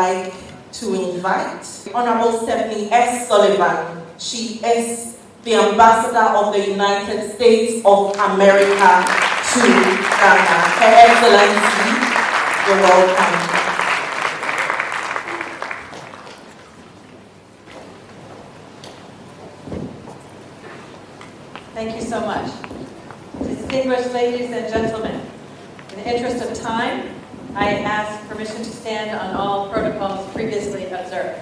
like to invite Honorable Stephanie S. Sullivan. She is the Ambassador of the United States of America to Ghana. Her Excellency, you're welcome. Thank you so much. Distinguished ladies and gentlemen, in the interest of time, I ask permission to stand on all protocols previously observed.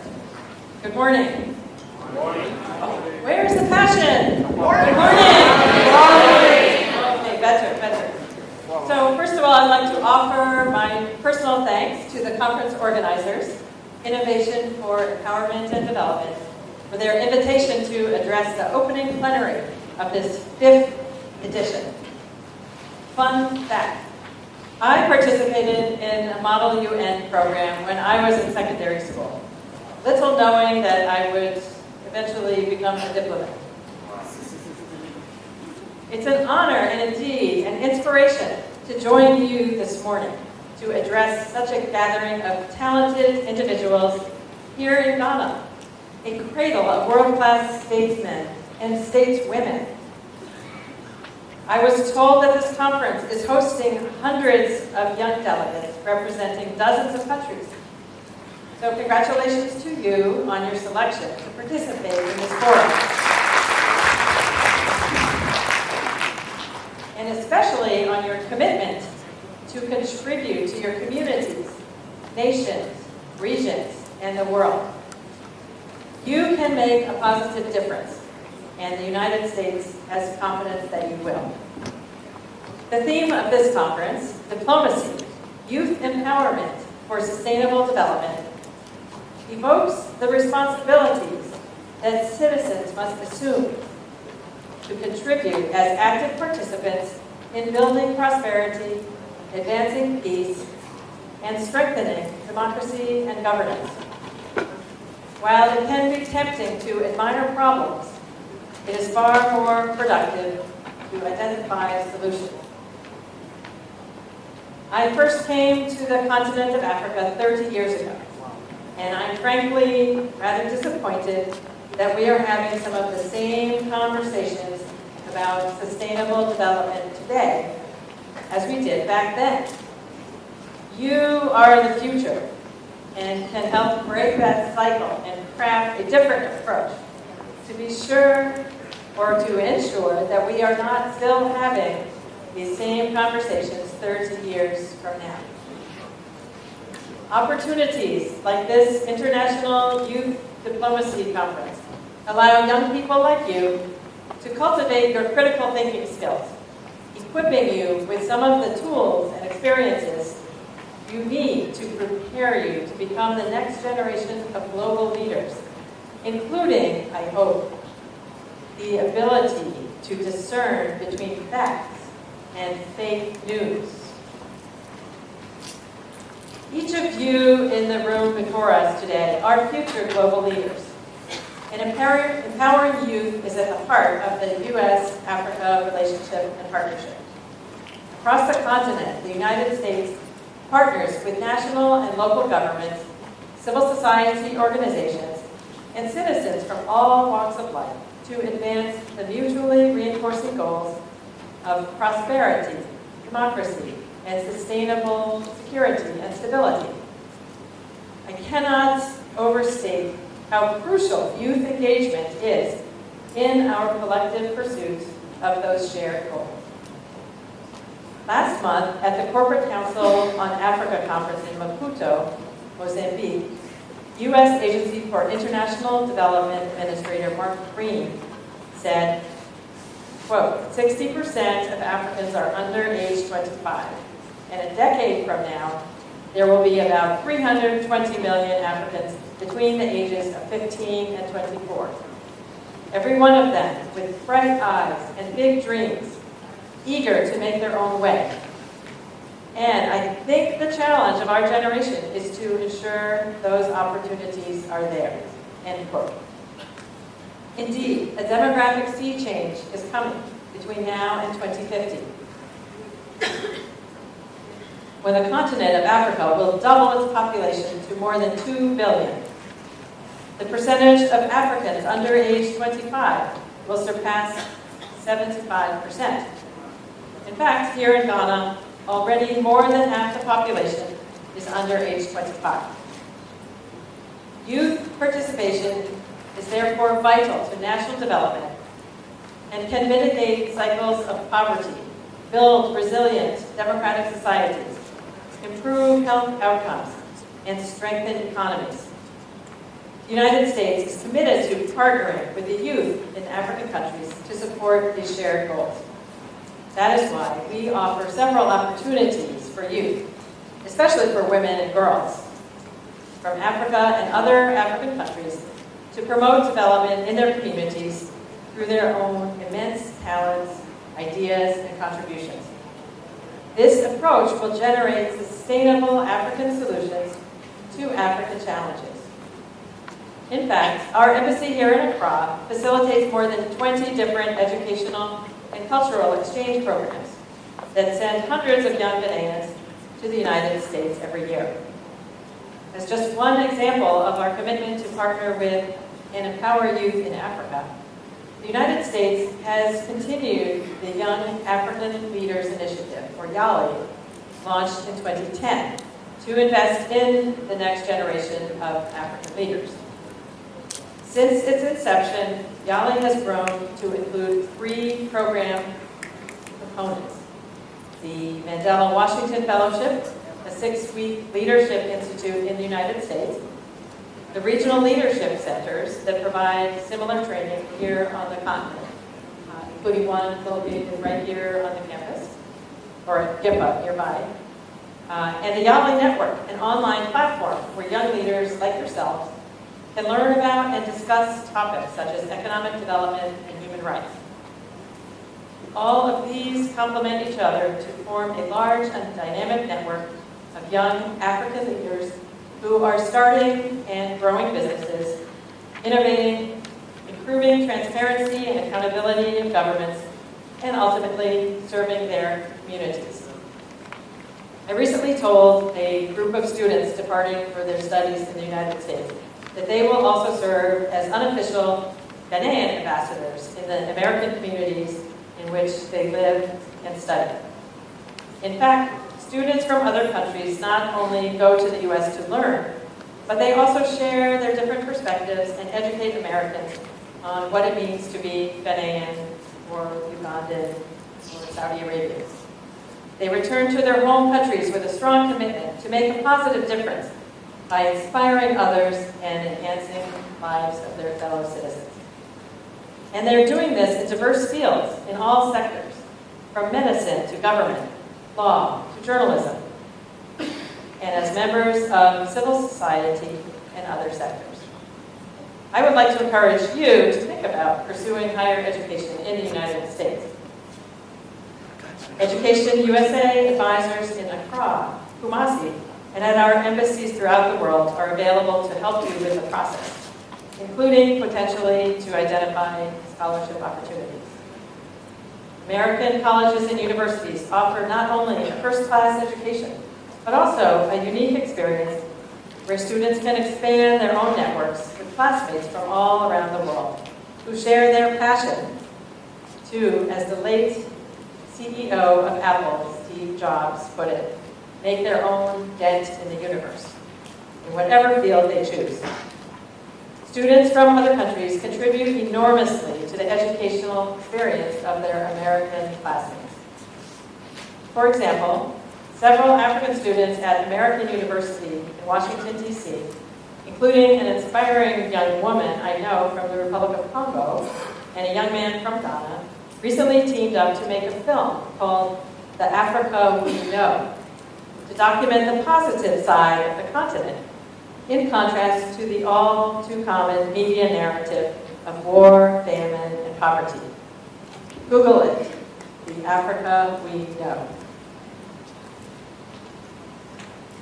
Good morning. Good morning. Oh, where's the passion? Good morning. Okay, better. So first of all, I'd like to offer my personal thanks to the conference organizers, Innovation for Empowerment and Development, for their invitation to address the opening plenary of this 5th edition. Fun fact, I participated in a Model UN program when I was in secondary school, little knowing that I would eventually become a diplomat. It's an honor and indeed an inspiration to join you this morning to address such a gathering of talented individuals here in Ghana, a cradle of world-class statesmen and stateswomen. I was told that this conference is hosting hundreds of young delegates representing dozens of countries. So congratulations to you on your selection to participate in this forum. And especially on your commitment to contribute to your communities, nations, regions, and the world. You can make a positive difference, and the United States has confidence that you will. The theme of this conference, Diplomacy, Youth Empowerment for Sustainable Development, evokes the responsibilities that citizens must assume to contribute as active participants in building prosperity, advancing peace, and strengthening democracy and governance. While it can be tempting to admire problems, it is far more productive to identify solutions. I first came to the continent of Africa 30 years ago, and I'm frankly rather disappointed that we are having some of the same conversations about sustainable development today as we did back then. You are the future and can help break that cycle and craft a different approach to be sure or to ensure that we are not still having these same conversations 30 years from now. Opportunities like this International Youth Diplomacy Conference allow young people like you to cultivate your critical thinking skills, equipping you with some of the tools and experiences you need to prepare you to become the next generation of global leaders, including, I hope, the ability to discern between facts and fake news. Each of you in the room before us today are future global leaders. And empowering youth is at the heart of the U.S.-Africa relationship and partnership. Across the continent, the United States partners with national and local governments, civil society organizations, and citizens from all walks of life to advance the mutually reinforcing goals of prosperity, democracy, and sustainable security and stability. I cannot overstate how crucial youth engagement is in our collective pursuit of those shared goals. Last month, at the Corporate Council on Africa Conference in Maputo, Mozambique, U.S. Agency for International Development Administrator Mark Green said, quote, 60% of Africans are under age 25, and a decade from now, there will be about 320 million Africans between the ages of 15 and 24. Every one of them with bright eyes and big dreams, eager to make their own way. And I think the challenge of our generation is to ensure those opportunities are there, end quote. Indeed, a demographic sea change is coming between now and 2050. when the continent of Africa will double its population to more than 2 billion. The percentage of Africans under age 25 will surpass 75%. In fact, here in Ghana, already more than half the population is under age 25. Youth participation is therefore vital to national development and can mitigate cycles of poverty, build resilient democratic societies, improve health outcomes, and strengthen economies. The United States is committed to partnering with the youth in African countries to support these shared goals. That is why we offer several opportunities for youth, especially for women and girls, from Africa and other African countries to promote development in their communities through their own immense talents, ideas, and contributions. This approach will generate sustainable African solutions to African challenges. In fact, our embassy here in Accra facilitates more than 20 different educational and cultural exchange programs that send hundreds of young Ghanaians to the United States every year. As just one example of our commitment to partner with and empower youth in Africa, the United States has continued the Young African Leaders Initiative, or YALI, launched in 2010 to invest in the next generation of African leaders. Since its inception, YALI has grown to include 3 program components: the Mandela Washington Fellowship, a 6-week leadership institute in the United States, the regional leadership centers that provide similar training here on the continent, including one located right here on the campus, or at GIPA nearby, and the YALI Network, an online platform where young leaders like yourselves can learn about and discuss topics such as economic development and human rights. All of these complement each other to form a large and dynamic network of young African leaders who are starting and growing businesses, innovating, improving transparency and accountability of governments, and ultimately serving their communities. I recently told a group of students departing for their studies in the United States that they will also serve as unofficial Ghanaian ambassadors in the American communities in which they live and study. In fact, students from other countries not only go to the U.S. to learn, but they also share their different perspectives and educate Americans on what it means to be Ghanaian or Ugandan or Saudi Arabian. They return to their home countries with a strong commitment to make a positive difference by inspiring others and enhancing lives of their fellow citizens. And they're doing this in diverse fields in all sectors, from medicine to government, law to journalism, and as members of civil society and other sectors. I would like to encourage you to think about pursuing higher education in the United States. Education USA advisors in Accra, Kumasi, and at our embassies throughout the world are available to help you with the process, including potentially to identify scholarship opportunities. American colleges and universities offer not only a first-class education, but also a unique experience where students can expand their own networks with classmates from all around the world who share their passion to, as the late CEO of Apple, Steve Jobs, put it, make their own dent in the universe, in whatever field they choose. Students from other countries contribute enormously to the educational experience of their American classmates. For example, several African students at American University in Washington, D.C., including an inspiring young woman I know from the Republic of Congo and a young man from Ghana, recently teamed up to make a film called The Africa We Know, to document the positive side of the continent, in contrast to the all too common media narrative of war, famine, and poverty. Google it, The Africa We Know.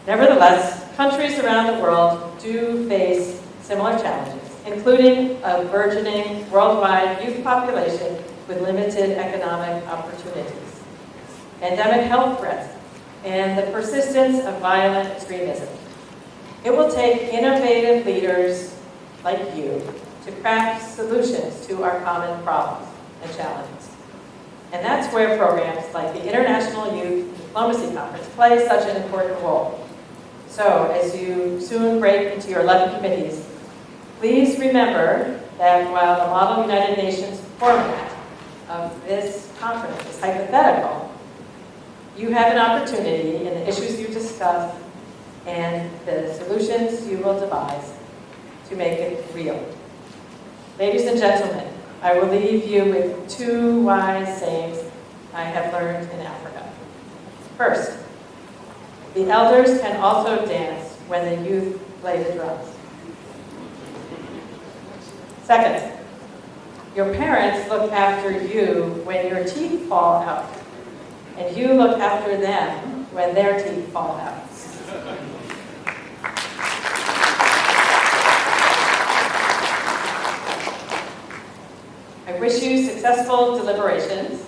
Nevertheless, countries around the world do face similar challenges, including a burgeoning worldwide youth population with limited economic opportunities, pandemic health threats, and the persistence of violent extremism. It will take innovative leaders like you to craft solutions to our common problems and challenges. And that's where programs like the International Youth Diplomacy Conference play such an important role. So, as you soon break into your 11 committees, please remember that while the Model United Nations format of this conference is hypothetical, you have an opportunity in the issues you discuss and the solutions you will devise to make it real. Ladies and gentlemen, I will leave you with 2 wise sayings I have learned in Africa. First, the elders can also dance when the youth play the drums. Second, your parents look after you when your teeth fall out, and you look after them when their teeth fall out. I wish you successful deliberations.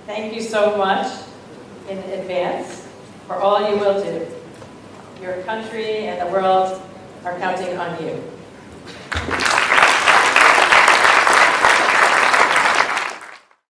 Thank you so much in advance for all you will do. Your country and the world are counting on you.